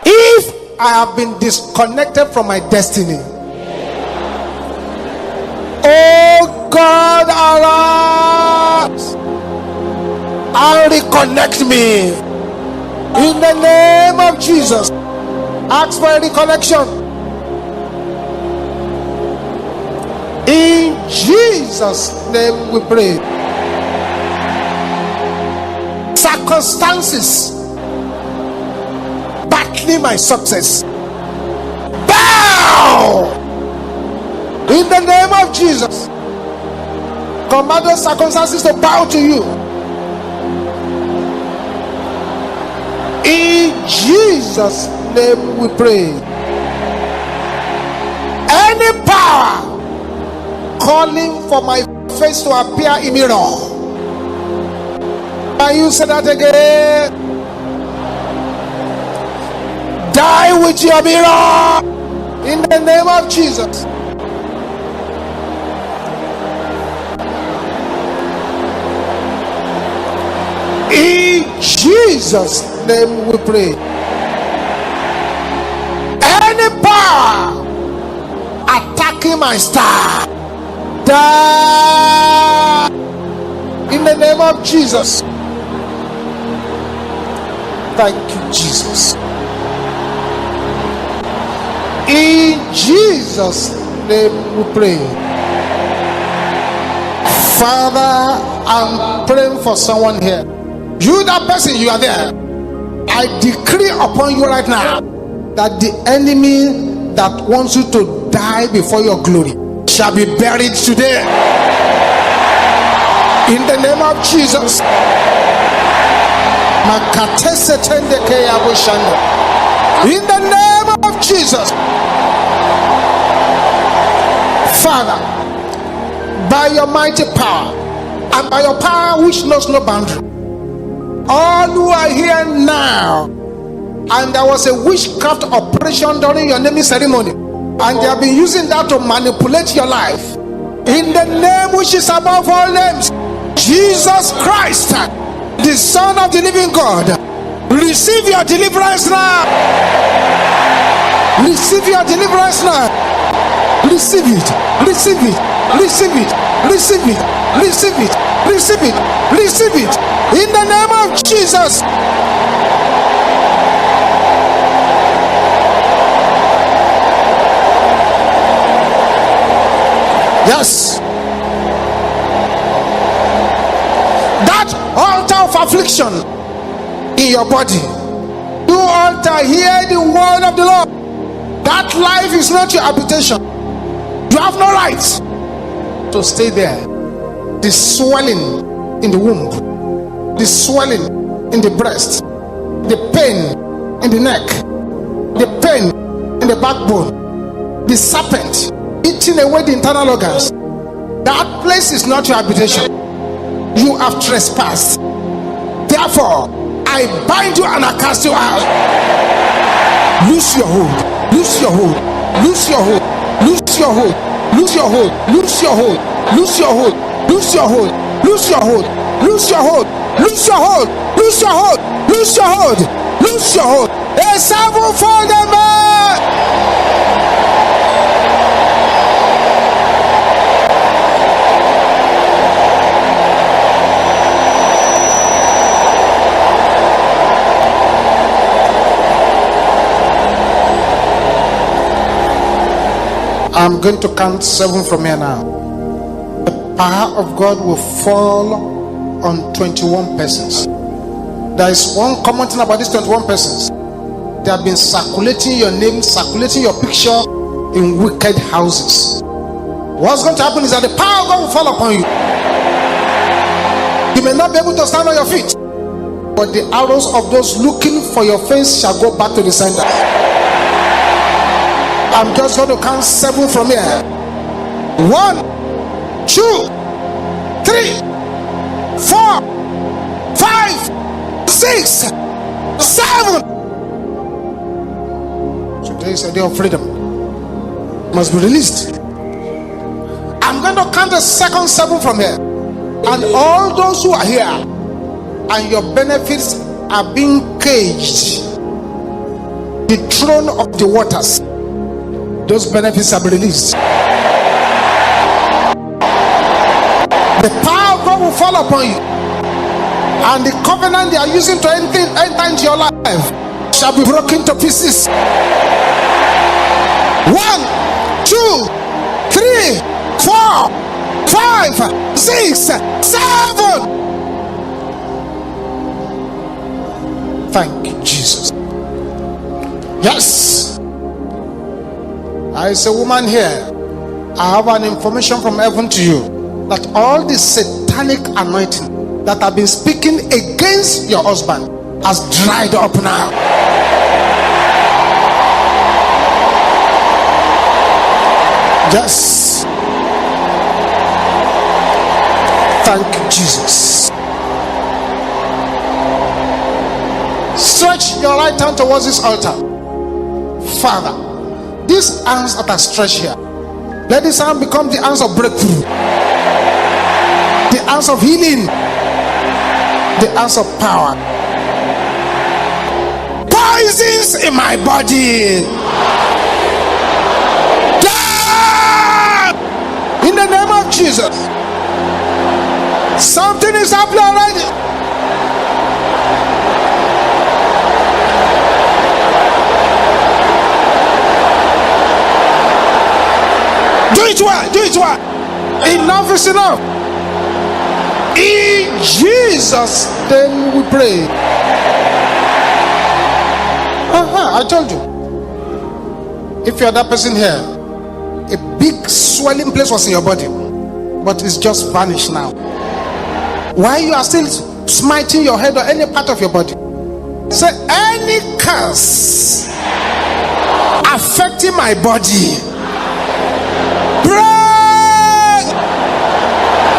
If I have been disconnected from my destiny, oh God, arise and reconnect me in the name of Jesus. Ask for a reconnection in Jesus' name we pray. Circumstances battling my success, bow in the name of Jesus. Command those circumstances to bow to you in Jesus' name we pray. Any power calling for my face to appear in mirror, can you say that again? Die with your mirror in the name of Jesus. In Jesus' name we pray. Any power attacking my star, die in the name of Jesus. Thank you, Jesus. In Jesus' name we pray. Father, I'm praying for someone here. You, that person, you are there. I decree upon you right now that the enemy that wants you to die before your glory shall be buried today. In the name of Jesus. In the name of Jesus. Father, by your mighty power and by your power which knows no boundary, all who are here now, and there was a witchcraft operation during your naming ceremony, and they have been using that to manipulate your life, in the name which is above all names, Jesus Christ, the Son of the living God, receive your deliverance now. Receive your deliverance now. Receive it, receive it, receive it, receive it, receive it, receive it, receive it, in the name of Jesus. Yes, that altar of affliction in your body, you altar, hear the word of the Lord. That life is not your habitation. You have no right to stay there. The swelling in the womb, the swelling in the breast, the pain in the neck, the pain in the backbone, the serpent eating away the internal organs. That place is not your habitation. You have trespassed. Therefore, I bind you and I cast you out. Loose your hold. Loose your hold. Loose your hold. Loose your hold. Loose your hold. Loose your hold. Loose your hold. Loose your hold. Loose your hold. Loose your hold. Loose your hold. Loose your hold. Loose your hold. Loose your hold. A sevenfold man. I'm going to count 7 from here now. The power of God will fall on 21 persons. There is one common thing about these 21 persons. They have been circulating your name, circulating your picture in wicked houses. What's going to happen is that the power of God will fall upon you. You may not be able to stand on your feet, but the arrows of those looking for your face shall go back to the center. I'm just going to count 7 from here. 1, 2, 3, 4, 5, 6, 7. Today is a day of freedom. Must be released. I'm going to count the second 7 from here. And all those who are here and your benefits are being caged, the throne of the waters. Those benefits have been released. The power of God will fall upon you, and the covenant they are using to enter into your life shall be broken to pieces. 1, 2, 3, 4, 5, 6, 7. Thank you, Jesus. Yes. I is a woman here. I have an information from heaven to you that all the satanic anointing that have been speaking against your husband has dried up now. Yes. Thank you, Jesus. Stretch your right hand towards this altar. Father, these hands that are stretched here, let this hand become the hands of breakthrough, the hands of healing, the hands of power. Poisons in my body, die in the name of Jesus. Something is happening already. Do it well, do it well. Enough is enough. In Jesus' name we pray. I told you. If you are that person here, a big swelling place was in your body, but it's just vanished now. Why you are still smiting your head or any part of your body? Say, any curse affecting my body, break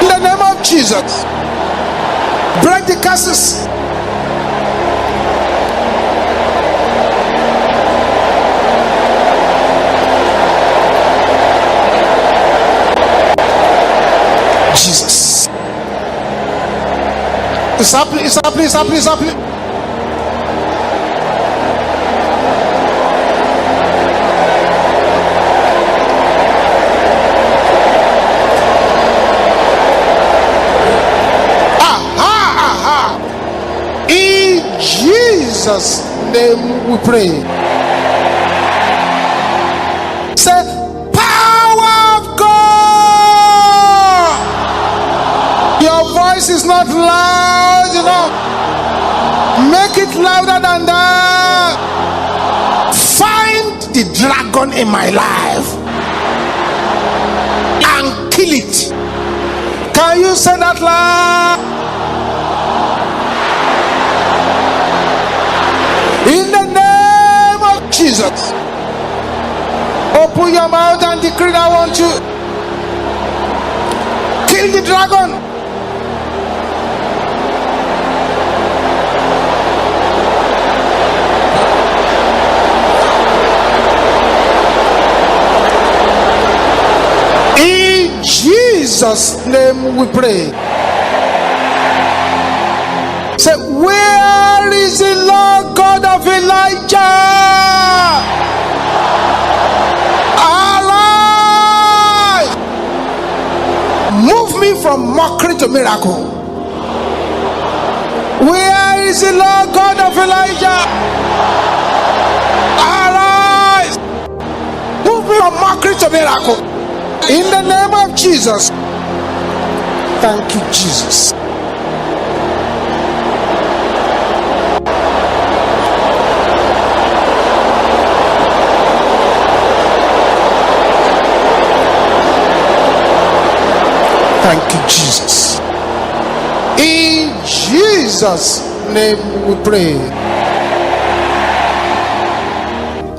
in the name of Jesus. Break the curses. Jesus. It's happening, it's happening, it's happening, it's happening. In Jesus' name we pray. Say, power of God. Your voice is not loud enough. Make it louder than that. Find the dragon in my life and kill it. Can you say that loud? In the name of Jesus. Open your mouth and decree, I want you. Kill the dragon. In Jesus' name we pray. Say, where is the Lord God of Elijah? Arise! Move me from mockery to miracle. Where is the Lord God of Elijah? Arise! Move me from mockery to miracle. In the name of Jesus. Thank you, Jesus. Thank you, Jesus. In Jesus' name we pray.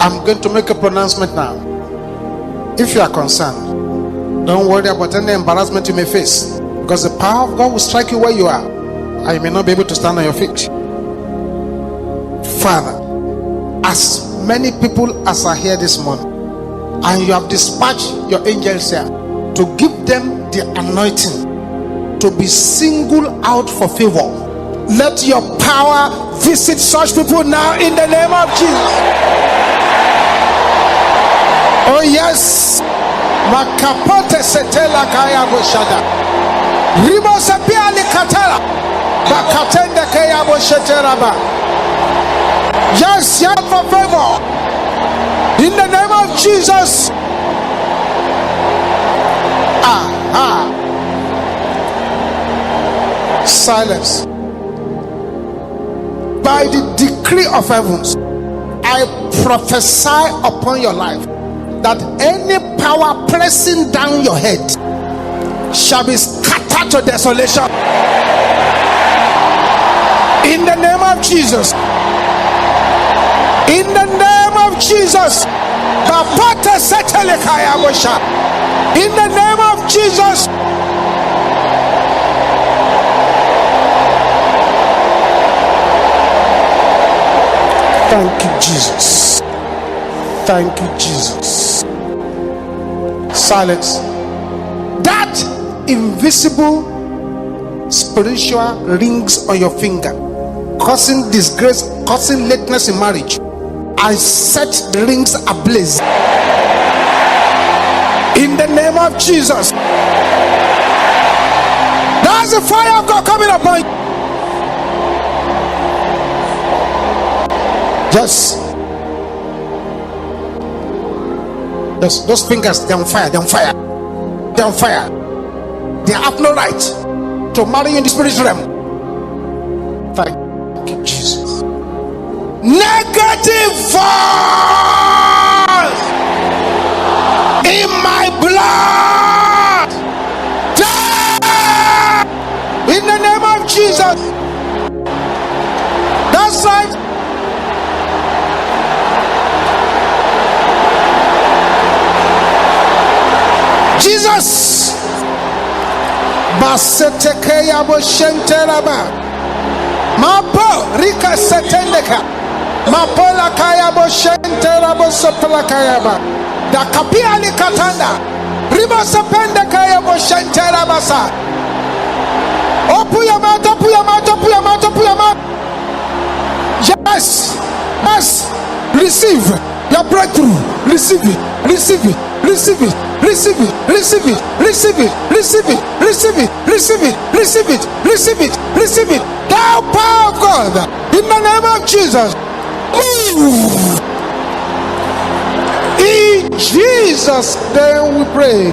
I'm going to make a pronouncement now. If you are concerned, don't worry about any embarrassment you may face, because the power of God will strike you where you are, and you may not be able to stand on your feet. Father, as many people as are here this morning, and you have dispatched your angels here to give them the anointing to be singled out for favor, let your power visit such people now in the name of Jesus. Oh yes. Makapote setela kaya boshada. Ribo sepia ni katala. Bakatende kaya bosheteraba. Yes, yes, for favor. In the name of Jesus. Silence. By the decree of heavens, I prophesy upon your life that any power pressing down your head shall be scattered to desolation. In the name of Jesus. In the name of Jesus. In the name of Jesus. Thank you, Jesus. Thank you, Jesus. Silence. That invisible spiritual rings on your finger, causing disgrace, causing lateness in marriage, I set the rings ablaze. In the name of Jesus. There's the fire of God coming upon you. Yes. Yes, those fingers, they're on fire, they're on fire, they're on fire. They have no right to marry you in the spiritual realm. Thank you, Jesus. Negative force in my blood. Die! In the name of Jesus. That's right. Jesus. Basetekeya bo shenteraba. Mapo rika setendeka. Mapola kaya bo shenterabo sopla kaya ba. Da kapia ni katanda. Riba sepende kaya bo shenteraba sa. Open your mouth, open your mouth, open your mouth, open your mouth. Yes. Yes. Receive your breakthrough. Receive it. Receive it. Receive it. Receive it, receive it, receive it, receive it, receive it, receive it, receive it, receive it, receive it. Thou power of God, in the name of Jesus. Move. In Jesus' name we pray.